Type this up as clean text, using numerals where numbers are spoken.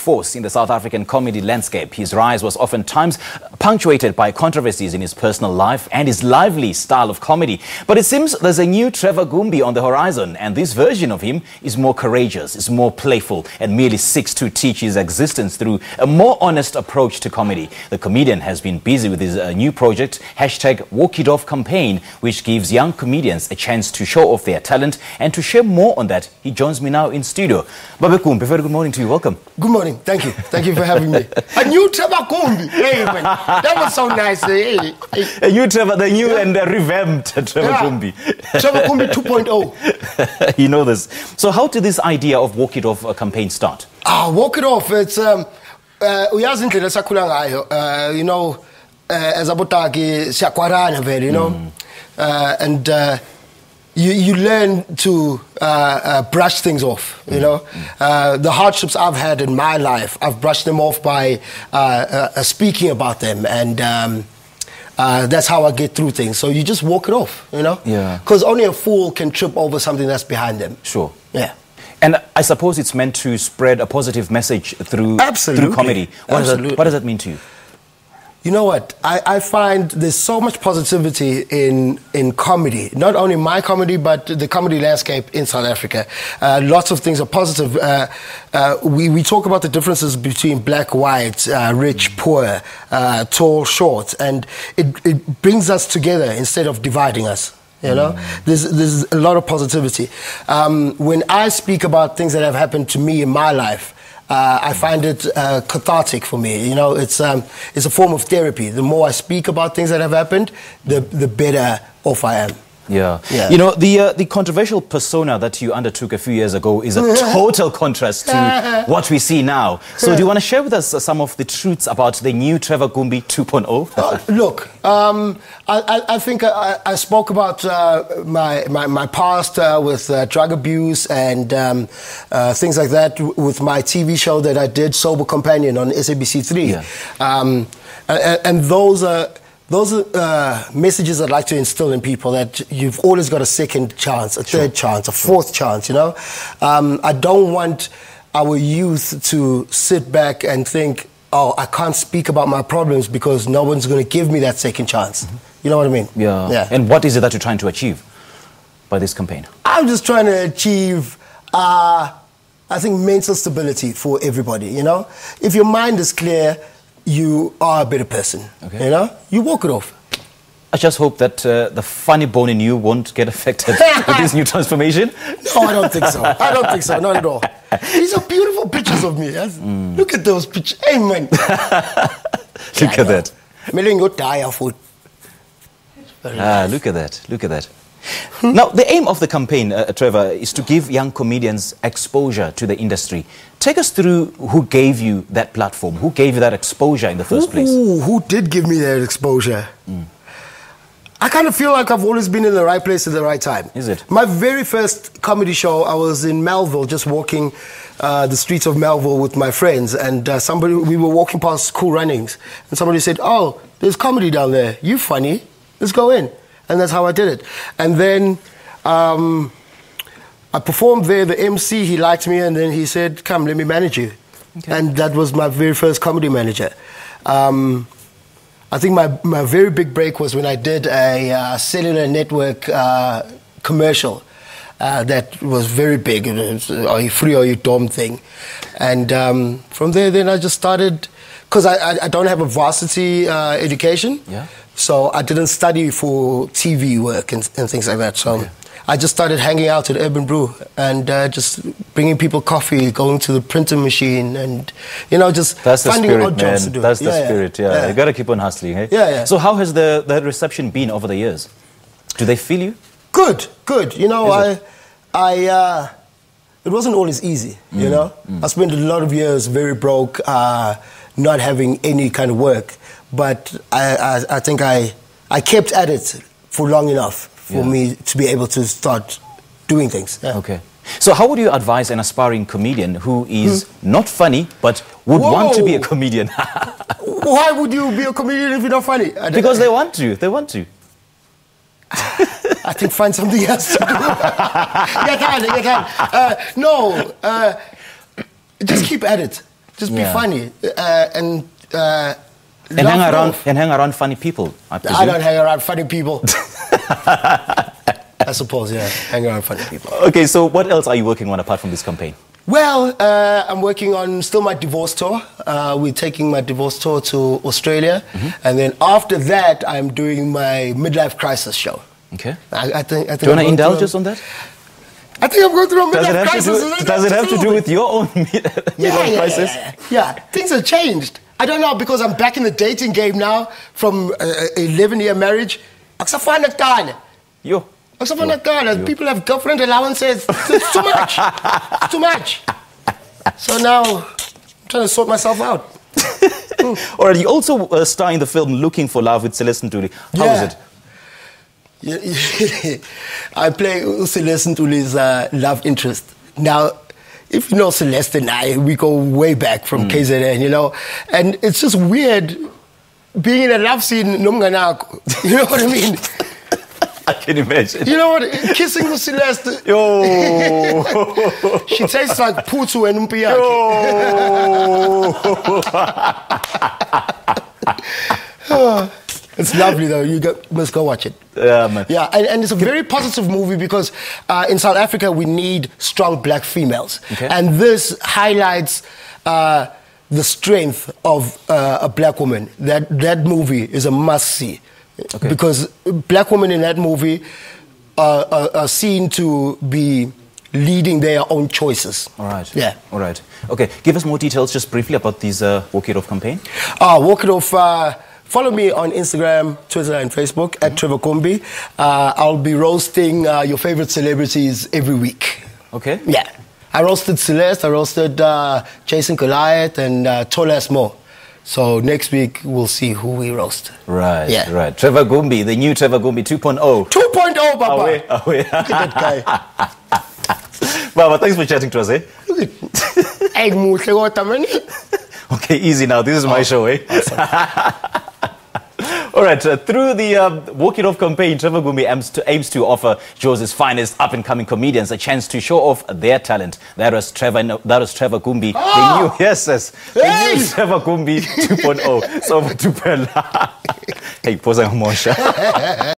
force in the South African comedy landscape. His rise was oftentimes punctuated by controversies in his personal life and his lively style of comedy. But it seems there's a new Trevor Gumbi on the horizon, and this version of him is more courageous, is more playful, and merely seeks to teach his existence through a more honest approach to comedy. The comedian has been busy with his new project, #WalkItOff campaign, which gives young comedians a chance to show off their talent. And to share more on that, he joins me now in studio. Babe Gumbi, very good morning to you. Welcome. Good morning. Thank you. Thank you for having me. A new Trevor Gumbi. Hey, man. That was so nice. Hey. A new Trevor, the new and revamped Trevor Gumbi. Trevor Gumbi 2.0. You know this. So how did this idea of Walk It Off campaign start? Walk It Off, it's uyazi indlela sakhula ngayo. You know, as abotaki siyakwarana vele, you know. And you learn to brush things off, you know. The hardships I've had in my life, I've brushed them off by speaking about them, and that's how I get through things. So you just walk it off, you know. Yeah. Because only a fool can trip over something that's behind them. Sure. Yeah. And I suppose it's meant to spread a positive message through comedy. What does that mean to you? You know what? I find there's so much positivity in comedy. Not only my comedy, but the comedy landscape in South Africa. Lots of things are positive. We talk about the differences between black, white, rich, poor, tall, short, and it brings us together instead of dividing us. You know, there's a lot of positivity. When I speak about things that have happened to me in my life, I find it cathartic for me. You know, it's a form of therapy. The more I speak about things that have happened, the better off I am. Yeah. You know, the controversial persona that you undertook a few years ago is a total contrast to what we see now. So do you want to share with us some of the truths about the new Trevor Gumbi 2.0? Look, I think I spoke about my past with drug abuse and things like that with my TV show that I did, Sober Companion, on SABC 3. Yeah. And those are messages I'd like to instill in people, that you've always got a second chance, a third chance, a fourth chance, you know. I don't want our youth to sit back and think, oh, I can't speak about my problems because no one's going to give me that second chance. You know what I mean? Yeah. And what is it that you're trying to achieve by this campaign? I'm just trying to achieve, I think, mental stability for everybody, you know. If your mind is clear, you are a better person, you know? You walk it off. I just hope that the funny bone in you won't get affected with this new transformation. No, I don't think so. I don't think so, not at all. These are beautiful pictures of me. Look at those pictures. Hey, man. Look at that. Look at that. Look at that. Now, the aim of the campaign, Trevor, is to give young comedians exposure to the industry. Take us through who gave you that platform, who gave you that exposure in the first place. Who did give me that exposure? I kind of feel like I've always been in the right place at the right time. Is it? My very first comedy show, I was in Melville, just walking the streets of Melville with my friends, and we were walking past Cool Runnings, and somebody said, oh, there's comedy down there. You funny. Let's go in. And that's how I did it. And then I performed there. The MC, he liked me, and then he said, come, let me manage you. And that was my very first comedy manager. I think my very big break was when I did a cellular network commercial that was very big. It was, are you free or you dumb thing. And from there, then I just started, because I don't have a varsity education. Yeah. So I didn't study for TV work and things like that. So I just started hanging out at Urban Brew and just bringing people coffee, going to the printing machine, and, you know, just finding odd jobs to do. That's the spirit, yeah. You got to keep on hustling, eh? Yeah. So how has the reception been over the years? Do they feel you? Good. You know, it wasn't always easy, you know. I spent a lot of years very broke, not having any kind of work. But I think I kept at it for long enough for me to be able to start doing things. Yeah. Okay. So how would you advise an aspiring comedian who is not funny but would want to be a comedian? Why would you be a comedian if you're not funny? Because they want to. They want to. I think find something else to do. You can. No, just keep at it. Just be funny. And hang around funny people, I presume. I don't hang around funny people. I suppose, yeah. Hang around funny people. Okay, so what else are you working on apart from this campaign? Well, I'm working on still my divorce tour. We're taking my divorce tour to Australia. And then after that, I'm doing my midlife crisis show. Okay. I think do you want to indulge us on that? I think I'm going through a midlife crisis. Does it have to do with your own midlife crisis? Yeah, things have changed. I don't know, because I'm back in the dating game now from 11-year marriage. Yo. People have girlfriend allowances. It's too much. It's too much. So now I'm trying to sort myself out. All right, you also star in the film Looking for Love with Celeste Ntuli. How is it? Yeah. I play Celeste Ntuli's love interest. Now, if you know Celeste and I, we go way back from KZN, you know, and it's just weird being in a love scene. You know what I mean? I can imagine. You know what? Kissing with Celeste. Yo. She tastes like putu and umpiaki. Yo. It's lovely though. You must go watch it. Yeah, man. Yeah, and it's a very positive movie because in South Africa we need strong black females, and this highlights the strength of a black woman. That movie is a must-see because black women in that movie are seen to be leading their own choices. All right. Yeah. All right. Okay. Give us more details just briefly about this Walk It Off campaign. Walk It Off. Follow me on Instagram, Twitter, and Facebook at Trevor Gumbi. I'll be roasting your favorite celebrities every week. Okay. Yeah. I roasted Celeste, I roasted Jason Goliath, and Tolas Mo. So next week, we'll see who we roast. Right, yeah. Right. Trevor Gumbi, the new Trevor Gumbi 2.0. 2.0, Baba. Away. Look at that guy. Baba, thanks for chatting to us, eh? Okay, easy now. This is my show, eh? Awesome. All right, through the Walk It Off campaign, Trevor Gumbi aims to offer Joe's finest up-and-coming comedians a chance to show off their talent. That was Trevor Gumbi. The new Trevor Gumbi 2.0. So over to Pella. Hey, posa ngomosha.